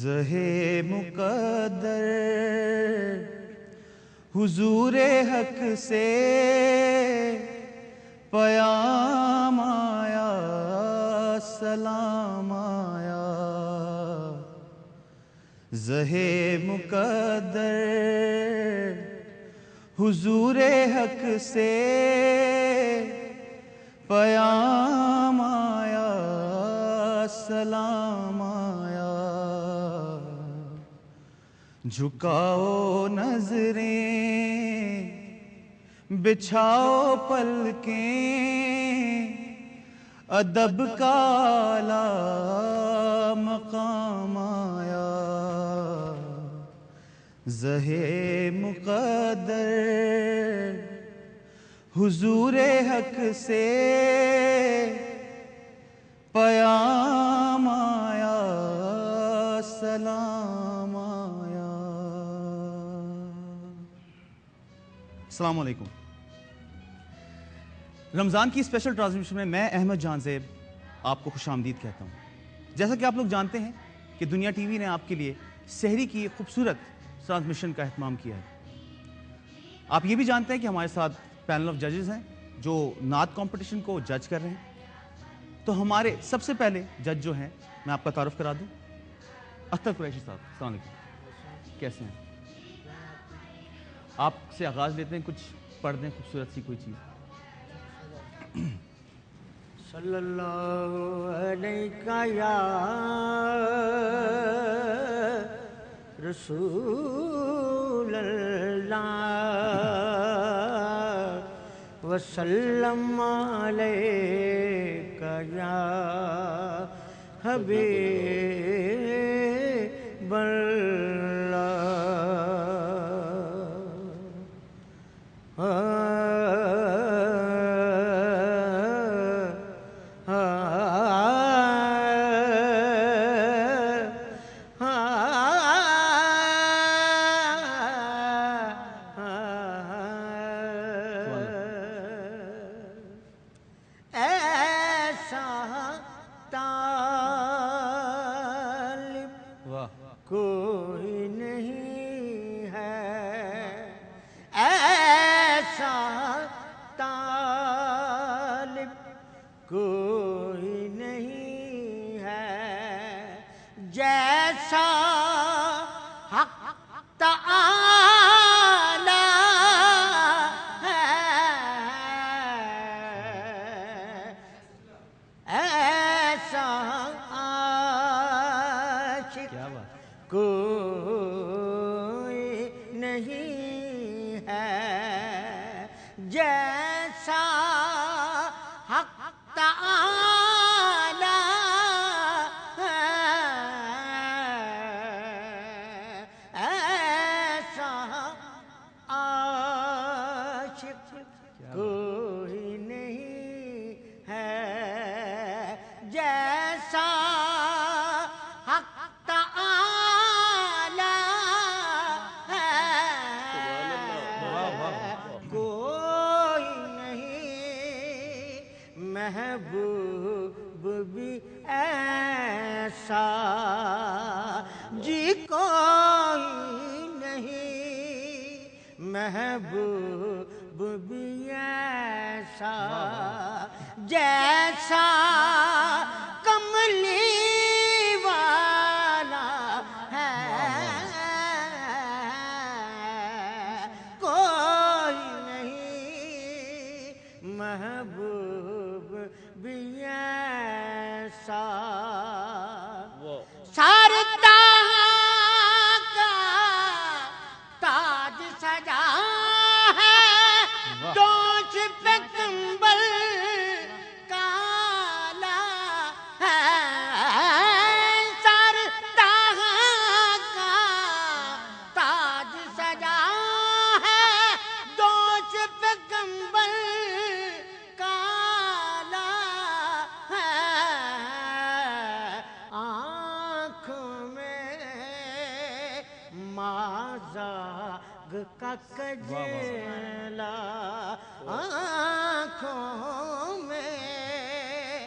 زہے مقدر حضور حق سے پیام آیا، سلام آیا۔ زہے مقدر حضور حق سے پیام آیا، سلام آیا۔ جھکاؤ نظریں، بچھاؤ پلکیں، ادب کا اعلیٰ مقام آیا۔ زہے مقدر حضور حق سے پیام آیا، سلام آیا۔ السلام علیکم۔ رمضان کی اسپیشل ٹرانسمیشن میں میں احمد جان زیب آپ کو خوش آمدید کہتا ہوں۔ جیسا کہ آپ لوگ جانتے ہیں کہ دنیا ٹی وی نے آپ کے لیے سحری کی خوبصورت ٹرانسمیشن کا اہتمام کیا ہے۔ آپ یہ بھی جانتے ہیں کہ ہمارے ساتھ پینل آف ججز ہیں جو نعت کمپٹیشن کو جج کر رہے ہیں۔ تو ہمارے سب سے پہلے جج جو ہیں، میں آپ کا تعارف کرا دوں، اختر قریشی صاحب، السلام علیکم، کیسے ہیں؟ آپ سے آغاز لیتے ہیں، کچھ پڑھ دیں خوبصورت سی کوئی چیز۔ صلی اللہ علیہ یا رسول اللہ وسلم علیکہ یا حبیب اللہ۔ کوئی نہیں ہے ایسا طالب، کوئی نہیں ہے جیسا حق تعالی ہے، ایسا عاشق کوئی نہیں ہے جیسا حق تعالی ہے، ایسا عاشق کوئی نہیں ہے جیسا حق محبوب بھی ایسا جی کوئی نہیں، محبوب بھی ایسا جیسا کملی والا ہے، کوئی نہیں محبوب بھی ایسا۔ سردہ کا تاج سجا ہے، دوش پہ کمبل کالا ہے، سردہ کا تاج سجا ہے، دوش پہ کمبل کا کجلا، آنکھوں میں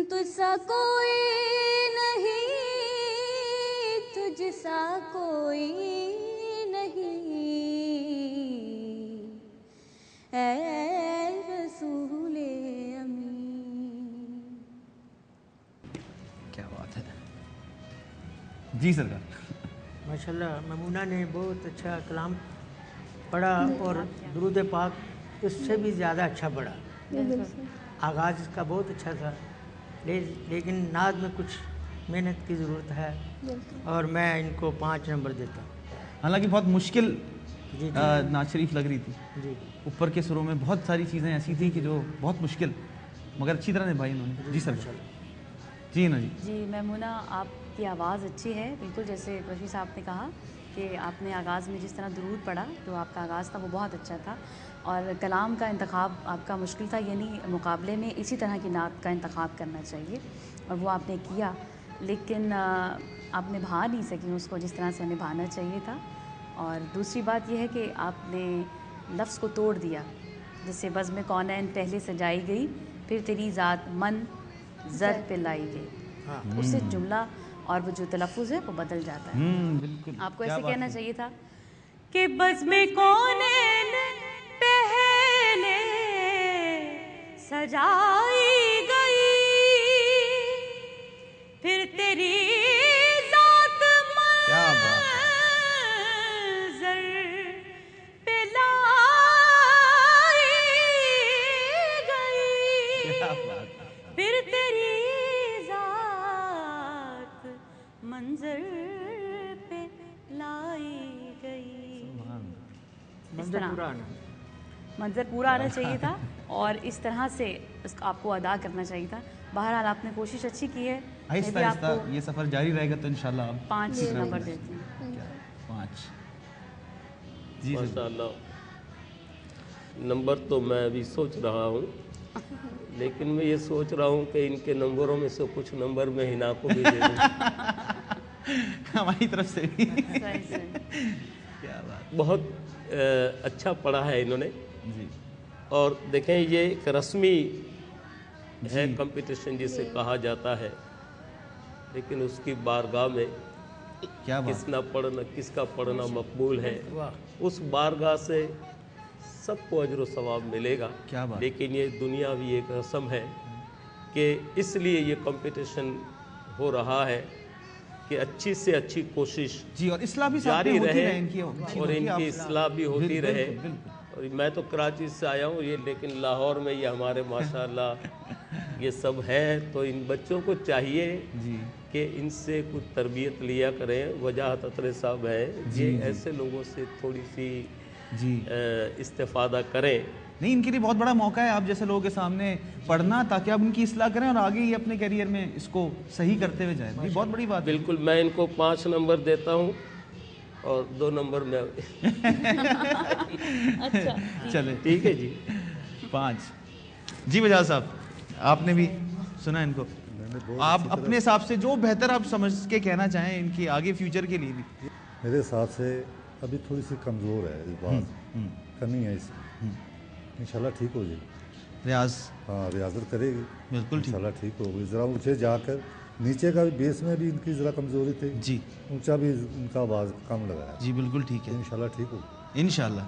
تجھ سا کوئی نہیں، تجھ سا کوئی نہیں، اے رسول امین۔ کیا بات ہے جی سرکار۔ ماشاءاللہ میمونہ نے بہت اچھا کلام پڑھا اور درود پاک اس سے بھی زیادہ اچھا پڑھا۔ آغاز اس کا بہت اچھا تھا، لیکن نعت میں کچھ محنت کی ضرورت ہے، اور میں ان کو 5 نمبر دیتا ہوں۔ حالانکہ بہت مشکل جی نعت شریف لگ رہی تھی، جی اوپر کے سروں میں بہت ساری چیزیں ایسی تھیں کہ جو بہت مشکل، مگر اچھی طرح نبھائی انہوں نے۔ جی سر جی نا جی جی میمونہ آپ کی آواز اچھی ہے، بالکل جیسے قریشی صاحب نے کہا کہ آپ نے آغاز میں جس طرح درود پڑھا تو آپ کا آغاز تھا وہ بہت اچھا تھا، اور کلام کا انتخاب آپ کا مشکل تھا، یعنی مقابلے میں اسی طرح کی نعت کا انتخاب کرنا چاہیے، اور وہ آپ نے کیا، لیکن آپ نبھا نہیں سکی اس کو جس طرح سے نبھانا چاہیے تھا۔ اور دوسری بات یہ ہے کہ آپ نے لفظ کو توڑ دیا، جیسے بزم کونین پہلے سجائی گئی پھر تیری ذات من زر پہ لائی گئی، اس سے جملہ اور وہ جو تلفظ ہے وہ بدل جاتا ہے۔ بالکل آپ کو ایسے کہنا چاہیے تھا کہ بزم کونین پہلے سجائی گئی پھر تیری ذات منظر پہ لائی گئی، پھر تیری ذات منظر پہ لائی گئی۔ منظر پورا آنا۔ منظر پورا آنا چاہیے تھا، اور اس طرح سے اس کو آپ کو ادا کرنا چاہیے تھا۔ بہرحال آپ نے کوشش اچھی کی ہے، میں آہستہ بھی آپ آہستہ کو یہ سفر جاری رہے گا تو انشاءاللہ آپ 5 نمبر دیتی ہوں۔ 5 جی سر ماشاء اللہ، نمبر تو میں ابھی سوچ رہا ہوں، لیکن میں یہ سوچ رہا ہوں کہ ان کے نمبروں میں سے کچھ نمبر میں ہنا کو بھی دے دوں۔ ہماری طرف سے بھی صحیح صحیح۔ کیا بات بہت اچھا پڑھا ہے انہوں نے، جی اور دیکھیں یہ ایک رسمی ہے کمپٹیشن جسے کہا جاتا ہے، لیکن اس کی بارگاہ میں کیا بات کس کا پڑھنا مقبول ہے، اس بارگاہ سے سب کو اجر و ثواب ملے گا۔ کیا بات۔ لیکن یہ دنیاوی ایک رسم ہے کہ اس لیے یہ کمپٹیشن ہو رہا ہے کہ اچھی سے اچھی کوشش جی، اور اصلاح بھی جاری رہے، ان کی اور ان کی اصلاح بھی ہوتی رہے۔ اور میں تو کراچی سے آیا ہوں یہ، لیکن لاہور میں یہ ہمارے ماشاءاللہ یہ سب ہے، تو ان بچوں کو چاہیے جی کہ ان سے کچھ تربیت لیا کریں۔ وجاہت اطرے صاحب ہیں، یہ ایسے لوگوں سے تھوڑی سی جی استفادہ کریں۔ نہیں، ان کے لیے بہت بڑا موقع ہے آپ جیسے لوگوں کے سامنے پڑھنا، تاکہ آپ ان کی اصلاح کریں اور آگے ہی اپنے کیریئر میں اس کو صحیح کرتے ہوئے جائیں۔ یہ بہت بڑی بات ہے۔ بالکل، میں ان کو 5 نمبر دیتا ہوں اور 2 نمبر میں چلے ٹھیک ہے جی۔ 5 جی بجاز صاحب، آپ نے بھی سنا ان کو، آپ اپنے حساب سے جو بہتر آپ سمجھ کے کہنا چاہیں ان کی آگے فیوچر کے لیے بھی۔ میرے حساب سے ابھی تھوڑی سی کمزور ہے، اس بات کمی ہے اس میں، انشاءاللہ ٹھیک ہو جائے گی۔ ریاض ہاں ریاضت کرے گی، بالکل ٹھیک۔ انشاءاللہ ٹھیک ہوگی۔ ذرا اونچے جا کر نیچے کا بھی بیس میں بھی ان کی ذرا کمزوری تھی، جی اونچا بھی ان کا آواز کم لگا ہے، جی بالکل ٹھیک ہے، انشاءاللہ ٹھیک ہوگی۔ انشاءاللہ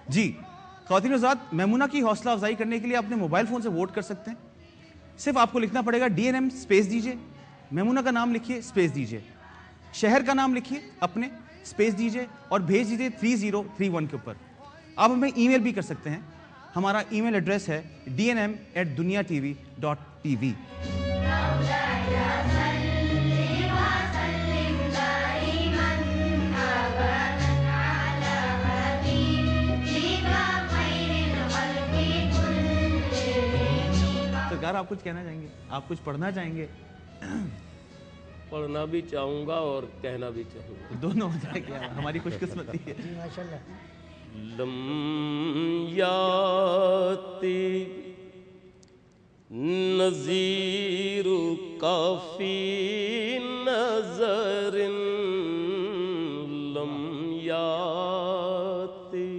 جی خواتین و حضرات، میمونہ کی حوصلہ افزائی کرنے کے لیے اپنے موبائل فون سے ووٹ کر سکتے ہیں۔ صرف آپ کو لکھنا پڑے گا DNM اسپیس دیجئے، میمونہ کا نام لکھیے اسپیس دیجئے، شہر کا نام لکھیے اپنے اسپیس دیجئے، اور بھیج دیجئے 3031 کے اوپر۔ آپ ہمیں ای میل بھی کر سکتے ہیں، ہمارا ای میل ایڈریس ہے dnm@duniatv.tv۔ سرکار آپ کچھ کہنا چاہیں گے؟ آپ کچھ پڑھنا چاہیں گے؟ پڑھنا بھی چاہوں گا اور کہنا بھی چاہوں گا، دونوں ہو جائے گا، ہماری خوش قسمتی ہے۔ جی ماشاءاللہ۔ لم یاتی نظیر کافی نظر، لم یاتی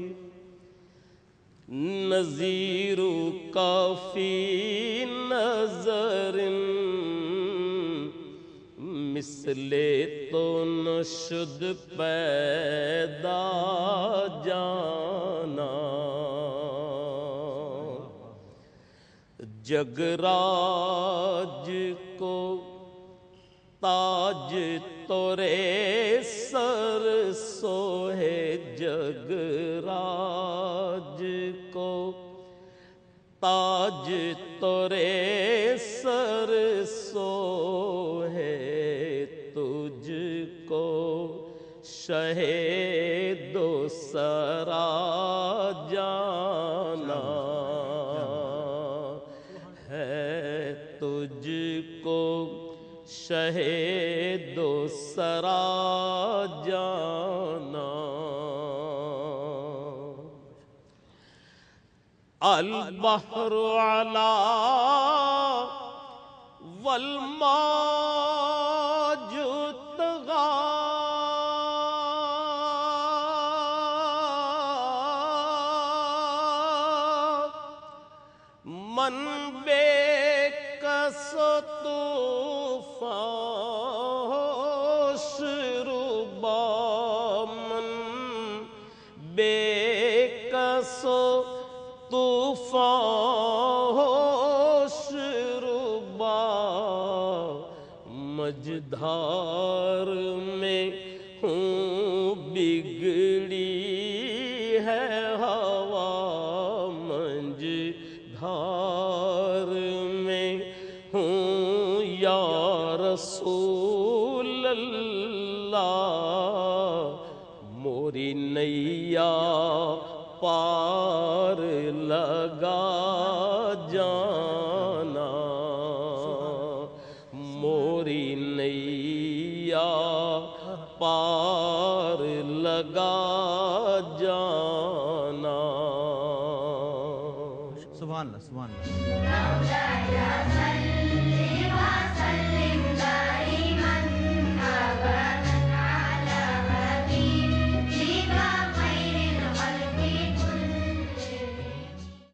نظیر کافی نظر مثل تو نشد پیدا جانا جگراج کو تاج تورے سر سوہے جگراج کو تاج تورے سر سوہے تجھ کو شہید و سرا جانا ہے تجھ کو شہید و سرا جانا البحر علا والماج طغا من بے کس طوفان شربا من بے کس طوفان شربا مجدھار میں ہوں بگڑی ہے ہوا مجدھار میں ہوں یا رسول اللہ موری نیا پار لگا جانا موری نیا پار لگا جانا سبحان اللہ سبحان اللہ